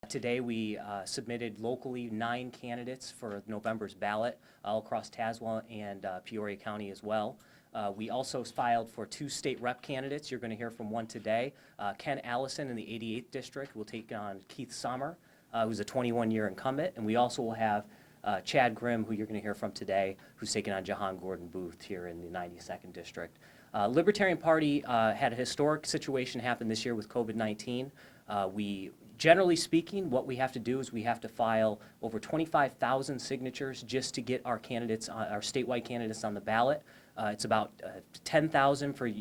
Today we submitted locally 9 candidates for November's ballot all across Tazewell and Peoria County as well. We also filed for 2 state rep candidates. You're going to hear from one today. Ken Allison in the 88th District will take on Keith Sommer, who's a 21-year incumbent. And we also will have Chad Grimm, who you're going to hear from today, who's taking on Jahan Gordon Booth here in the 92nd District. Libertarian Party had a historic situation happen this year with COVID-19. Generally speaking, what we have to do is we have to file over 25,000 signatures just to get our candidates, our statewide candidates on the ballot. It's about 10,000 for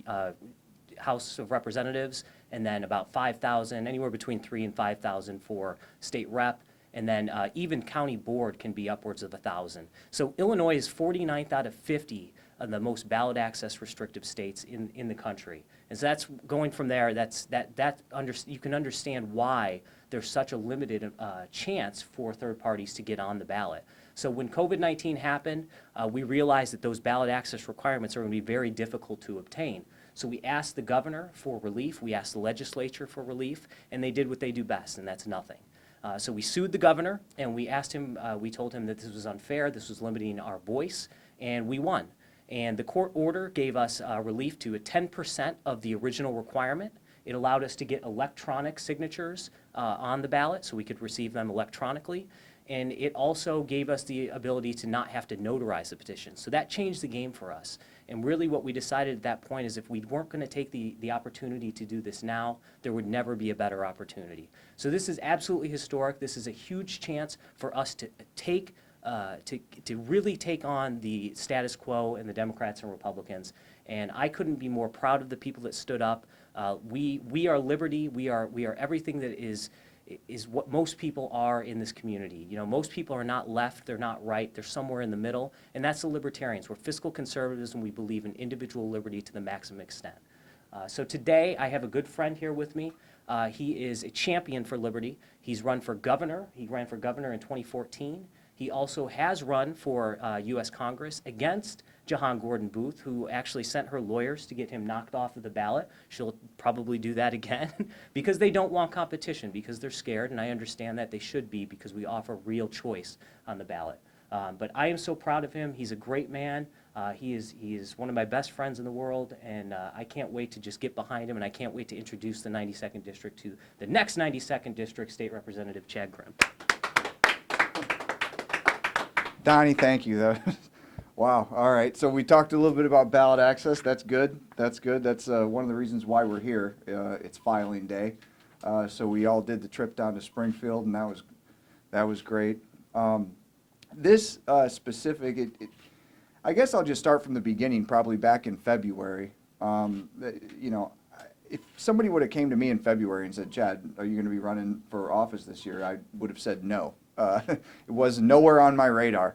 House of Representatives, and then about 5,000, anywhere between 3,000 and 5,000 for state rep. And then even county board can be upwards of 1,000. So Illinois is 49th out of 50 of the most ballot access restrictive states in the country. And so that's going from there, you can understand why there's such a limited chance for third parties to get on the ballot. So when COVID-19 happened, we realized that those ballot access requirements are going to be very difficult to obtain. So we asked the governor for relief, we asked the legislature for relief, and they did what they do best, and that's nothing. So we sued the governor, and we asked him, we told him that this was unfair, this was limiting our voice, and we won. And the court order gave us relief to 10% of the original requirement. It allowed us to get electronic signatures on the ballot, so we could receive them electronically. And it also gave us the ability to not have to notarize the petition. So that changed the game for us. And really what we decided at that point is if we weren't going to take the opportunity to do this now, there would never be a better opportunity. So this is absolutely historic. This is a huge chance for us to take to really take on the status quo and the Democrats and Republicans. And I couldn't be more proud of the people that stood up. We are liberty. We are everything that is what most people are in this community. You know, most people are not left, they're not right, they're somewhere in the middle, and that's the libertarians. We're fiscal conservatives, and we believe in individual liberty to the maximum extent. So today, I have a good friend here with me. He is a champion for liberty. He's run for governor. He ran for governor in 2014. He also has run for U.S. Congress against Jahan Gordon Booth, who actually sent her lawyers to get him knocked off of the ballot. She'll probably do that again because they don't want competition, because they're scared, and I understand that they should be because we offer real choice on the ballot. But I am so proud of him. He's a great man. He is one of my best friends in the world, and I can't wait to just get behind him, and I can't wait to introduce the 92nd District to the next 92nd District State Representative Chad Grimm. Donnie, thank you. Wow. All right. So we talked a little bit about ballot access. That's good. That's good. That's one of the reasons why we're here. It's filing day. So we all did the trip down to Springfield, and that was great. This specific, I guess I'll just start from the beginning, probably back in February. You know, if somebody would have came to me in February and said, Chad, are you going to be running for office this year? I would have said no. It was nowhere on my radar.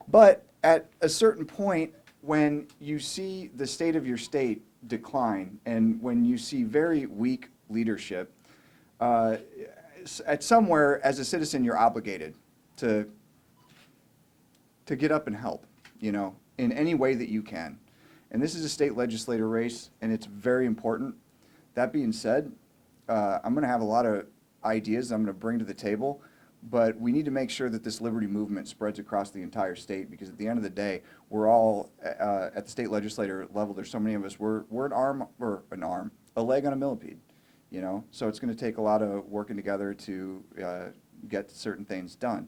But at a certain point, when you see the state of your state decline and when you see very weak leadership, at somewhere as a citizen, you're obligated to get up and help, you know, in any way that you can. And this is a state legislator race, and it's very important. That being said, I'm going to have a lot of ideas I'm going to bring to the table. But we need to make sure that this liberty movement spreads across the entire state, because at the end of the day, we're all at the state legislator level. There's so many of us. We're a leg on a millipede, you know. So it's going to take a lot of working together to get certain things done.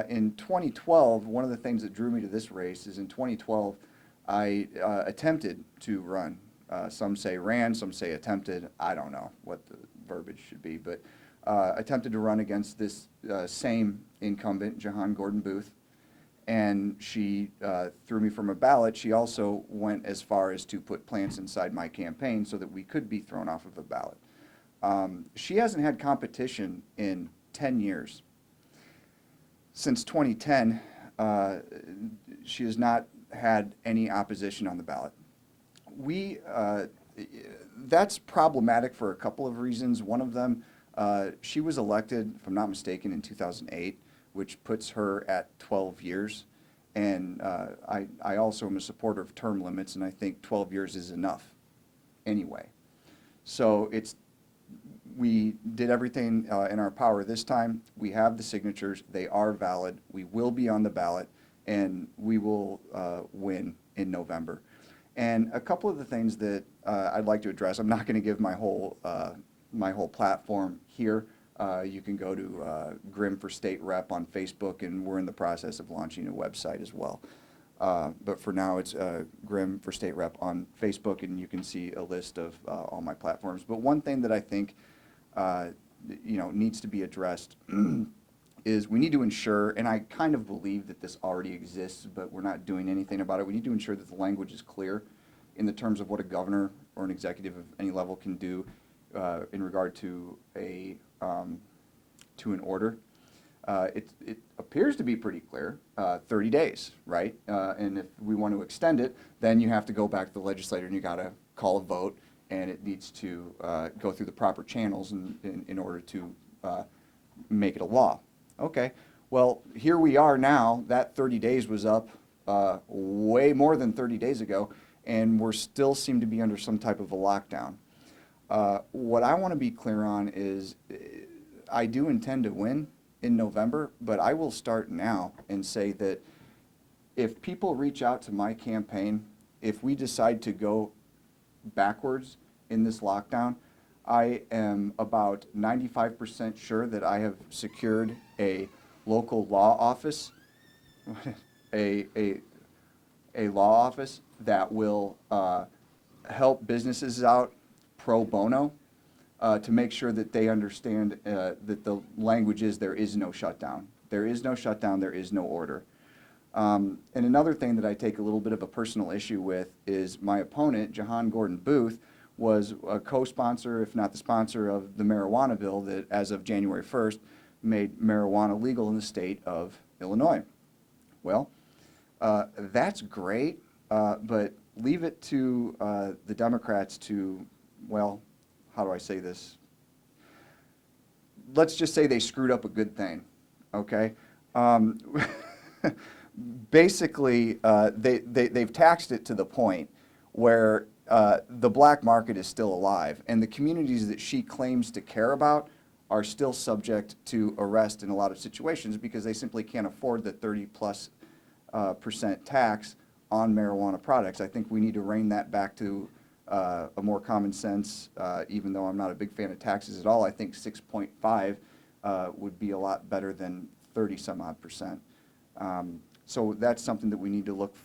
In 2012, one of the things that drew me to this race is in 2012, I attempted to run. Some say ran, some say attempted. I don't know what the verbiage should be, but. Attempted to run against this same incumbent, Jahan Gordon Booth, and she threw me from a ballot. She also went as far as to put plants inside my campaign so that we could be thrown off of the ballot. She hasn't had competition in 10 years. Since 2010, she has not had any opposition on the ballot. That's problematic for a couple of reasons. One of them, she was elected, if I'm not mistaken, in 2008, which puts her at 12 years. And I also am a supporter of term limits, and I think 12 years is enough anyway. So we did everything in our power this time. We have the signatures. They are valid. We will be on the ballot, and we will win in November. And a couple of the things that I'd like to address, I'm not going to give my whole platform here. You can go to Grimm for State Rep on Facebook, and we're in the process of launching a website as well. But for now, it's Grimm for State Rep on Facebook, and you can see a list of all my platforms. But one thing that I think needs to be addressed is we need to ensure, and I kind of believe that this already exists, but we're not doing anything about it. We need to ensure that the language is clear in the terms of what a governor or an executive of any level can do in regard to an order. It appears to be pretty clear, 30 days, right? And if we want to extend it, then you have to go back to the legislature and you got to call a vote, and it needs to go through the proper channels in order to make it a law. Okay, well, here we are now. That 30 days was up way more than 30 days ago, and we're still seem to be under some type of a lockdown. What I want to be clear on is I do intend to win in November, but I will start now and say that if people reach out to my campaign, if we decide to go backwards in this lockdown, I am about 95% sure that I have secured a local law office, a law office that will help businesses out pro bono to make sure that they understand that the language is there is no shutdown. There is no shutdown, there is no order. And another thing that I take a little bit of a personal issue with is my opponent, Jahan Gordon Booth, was a co-sponsor, if not the sponsor, of the marijuana bill that, as of January 1st, made marijuana legal in the state of Illinois. Well, that's great, but leave it to the Democrats to, well, how do I say this? Let's just say they screwed up a good thing, okay? Basically, they've taxed it to the point where the black market is still alive, and the communities that she claims to care about are still subject to arrest in a lot of situations because they simply can't afford the 30+% tax on marijuana products. I think we need to rein that back to a more common sense, even though I'm not a big fan of taxes at all. I think 6.5 would be a lot better than 30-some-odd%. So that's something that we need to look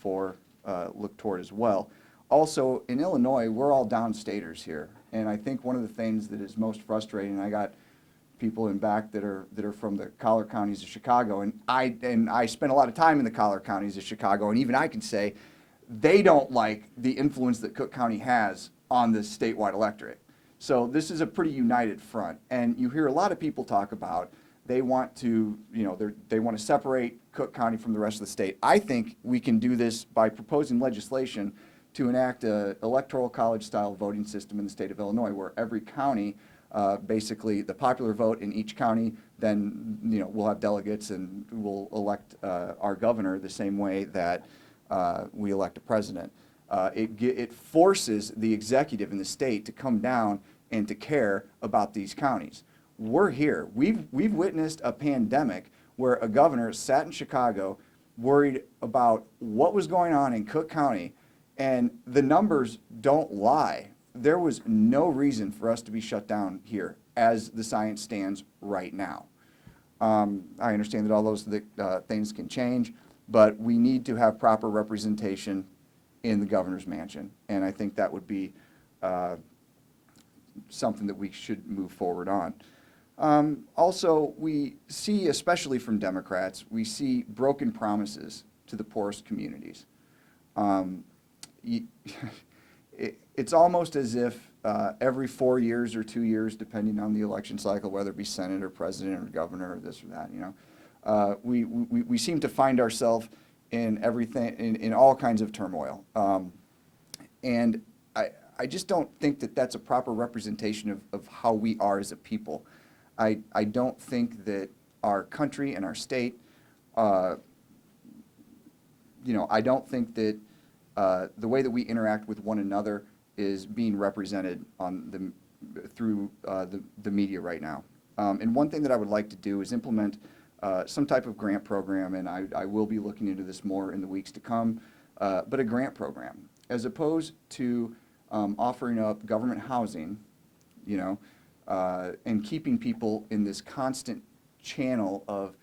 toward as well. Also, in Illinois, we're all downstaters here, and I think one of the things that is most frustrating, I got people in back that are from the collar counties of Chicago, and I spent a lot of time in the collar counties of Chicago, and even I can say they don't like the influence that Cook County has on the statewide electorate. So this is a pretty united front, and you hear a lot of people talk about they want to, they want to separate Cook County from the rest of the state. I think we can do this by proposing legislation to enact an electoral college-style voting system in the state of Illinois, where every county, basically the popular vote in each county, then we'll have delegates and we'll elect our governor the same way that we elect a president. It forces the executive in the state to come down and to care about these counties. We're here. We've witnessed a pandemic where a governor sat in Chicago worried about what was going on in Cook County, and the numbers don't lie. There was no reason for us to be shut down here as the science stands right now. I understand that all those things can change, but we need to have proper representation in the governor's mansion, and I think that would be something that we should move forward on. Also, we see, especially from Democrats, we see broken promises to the poorest communities. It's almost as if every 4 years or 2 years, depending on the election cycle, whether it be Senate or President or Governor or this or that, we seem to find ourselves in everything, in all kinds of turmoil. And I just don't think that that's a proper representation of how we are as a people. I don't think that our country and our state, I don't think that the way that we interact with one another is being represented on the through the media right now. And one thing that I would like to do is implement some type of grant program, and I will be looking into this more in the weeks to come, but a grant program, as opposed to offering up government housing, you know, and keeping people in this constant channel of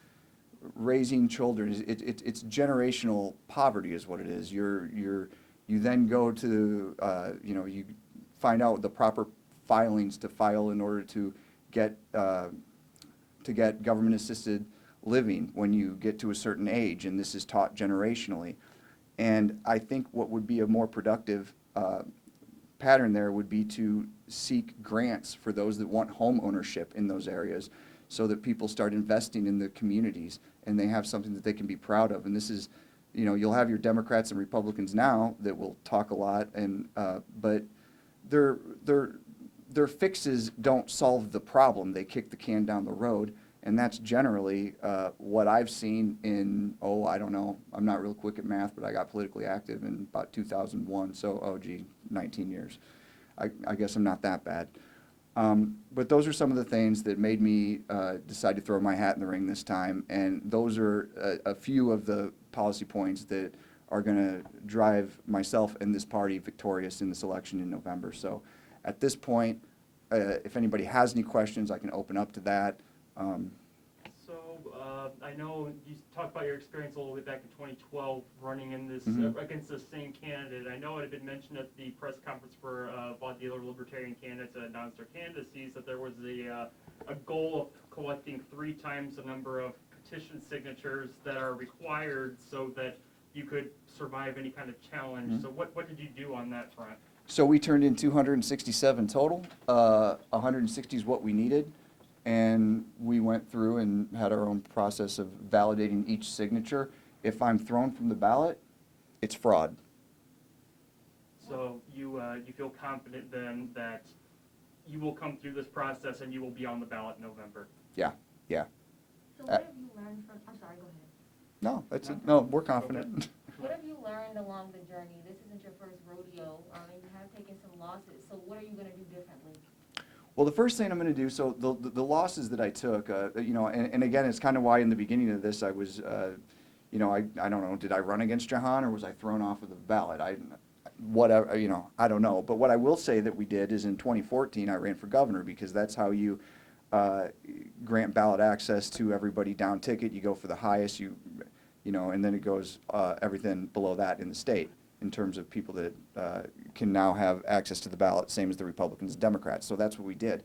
raising children. It's generational poverty is what it is. You then go to, you know, you find out the proper filings to file in order to get government assisted living when you get to a certain age, and this is taught generationally. And I think what would be a more productive pattern there would be to seek grants for those that want home ownership in those areas, so that people start investing in the communities and they have something that they can be proud of. And this is, you know, you'll have your Democrats and Republicans now that will talk a lot, and but their fixes don't solve the problem. They kick the can down the road. And that's generally what I've seen in, I don't know, I'm not real quick at math, but I got politically active in about 2001, so, 19 years. I guess I'm not that bad. But those are some of the things that made me decide to throw my hat in the ring this time, and those are a few of the policy points that are going to drive myself and this party victorious in this election in November. So at this point, if anybody has any questions, I can open up to that. I know you talked about your experience a little bit back in 2012 running in this against the same candidate. I know it had been mentioned at the press conference for Bob Dealer Libertarian candidates and announced their candidacies that there was a goal of collecting 3 times the number of petition signatures that are required so that you could survive any kind of challenge. So what did you do on that front? So we turned in 267 total. 160 is what we needed. And we went through and had our own process of validating each signature. If I'm thrown from the ballot, it's fraud. So you feel confident then that you will come through this process and you will be on the ballot in November? Yeah. So what have you learned from, I'm sorry, go ahead. No, that's it. No, we're confident. What have you learned along the journey? This isn't your first rodeo, and you have taken some losses, so what are you going to do differently? Well, the first thing I'm going to do, so the losses that I took, you know, and again, it's kind of why in the beginning of this I was, you know, I don't know, did I run against Jahan or was I thrown off of the ballot? Whatever, you know, I don't know. But what I will say that we did is in 2014 I ran for governor, because that's how you grant ballot access to everybody down ticket. You go for the highest, you know, and then it goes everything below that in the state, in terms of people that can now have access to the ballot, same as the Republicans and Democrats. So that's what we did.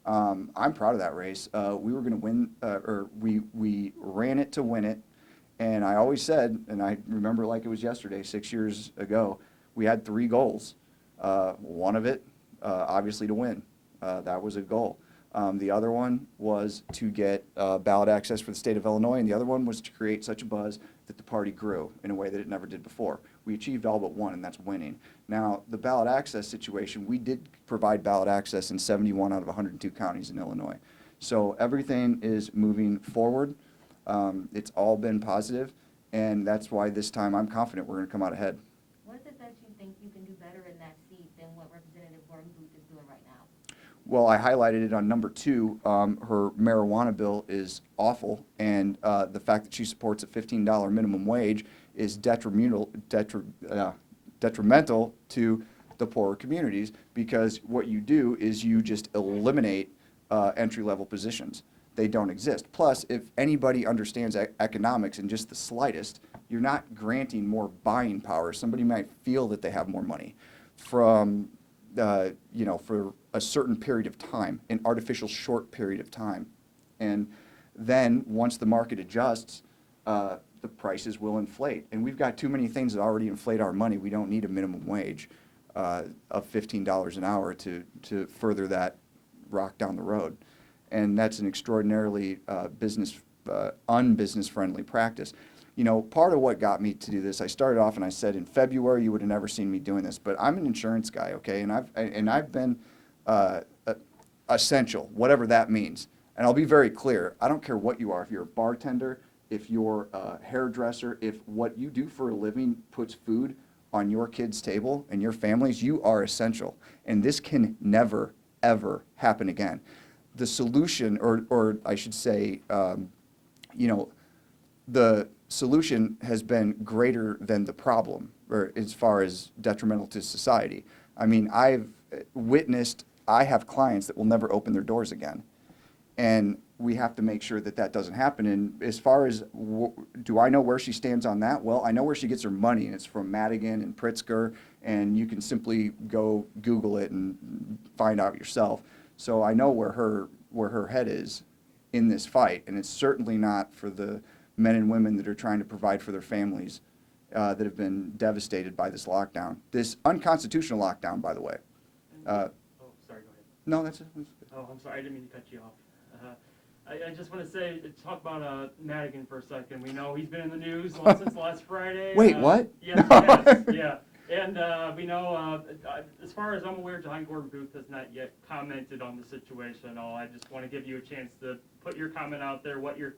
I'm proud of that race. We were going to win, or we ran it to win it. And I always said, and I remember like it was yesterday, 6 years ago, we had 3 goals. One of it, obviously, to win. That was a goal. The other one was to get ballot access for the state of Illinois, and the other one was to create such a buzz that the party grew in a way that it never did before. We achieved all but one, and that's winning. Now, the ballot access situation, we did provide ballot access in 71 out of 102 counties in Illinois. So everything is moving forward. It's all been positive, and that's why this time I'm confident we're going to come out ahead. What is it that you think you can do better in that seat than what Representative Gordon Booth is doing right now? Well, I highlighted it on number 2. Her marijuana bill is awful, and the fact that she supports a $15 minimum wage is detrimental to the poorer communities, because what you do is you just eliminate entry-level positions. They don't exist. Plus, if anybody understands economics in just the slightest, you're not granting more buying power. Somebody might feel that they have more money from, you know, for a certain period of time, an artificial short period of time. And then once the market adjusts, the prices will inflate. And we've got too many things that already inflate our money. We don't need a minimum wage of $15 an hour to further that rock down the road. And that's an extraordinarily unbusiness-friendly practice. You know, part of what got me to do this, I started off and I said in February you would have never seen me doing this, but I'm an insurance guy, okay, and I've been essential, whatever that means. And I'll be very clear, I don't care what you are, if you're a bartender, if you're a hairdresser, if what you do for a living puts food on your kids' table and your families, you are essential. And this can never, ever happen again. The solution, or I should say, you know, the solution has been greater than the problem, or as far as detrimental to society. I mean, I've witnessed, I have clients that will never open their doors again. And we have to make sure that that doesn't happen. And as far as, do I know where she stands on that? Well, I know where she gets her money, and it's from Madigan and Pritzker, and you can simply go Google it and find out yourself. So I know where her head is in this fight, and it's certainly not for the men and women that are trying to provide for their families that have been devastated by this lockdown. This unconstitutional lockdown, by the way. Oh, sorry, go ahead. No, that's it. Oh, I'm sorry, I didn't mean to cut you off. I just want to say, talk about Madigan for a second. We know he's been in the news since last Friday. Wait, what? Yes, yes, yeah. And we know, as far as I'm aware, John Gordon Booth has not yet commented on the situation at all. I just want to give you a chance to put your comment out there, what your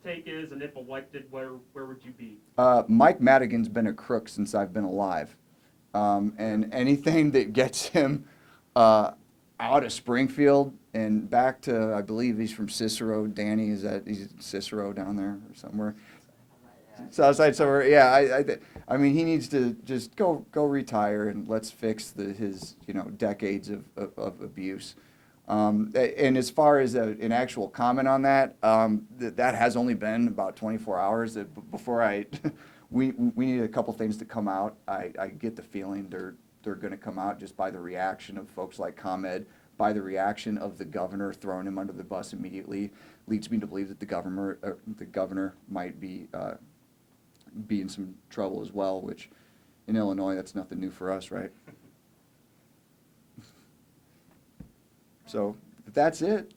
take is, and if elected, where would you be? Mike Madigan's been a crook since I've been alive. And anything that gets him out of Springfield and back to, I believe he's from Cicero. Danny, he's Cicero down there or somewhere? Southside somewhere. Yeah, I mean, he needs to just go retire, and let's fix his decades of abuse. And as far as an actual comment on that, that has only been about 24 hours before we need a couple things to come out. I get the feeling they're going to come out just by the reaction of folks like ComEd, by the reaction of the governor throwing him under the bus immediately, leads me to believe that the governor might be in some trouble as well, which in Illinois, that's nothing new for us, right? So that's it.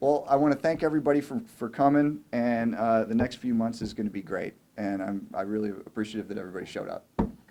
Well, I want to thank everybody for coming, and the next few months is going to be great, and I'm really appreciative that everybody showed up.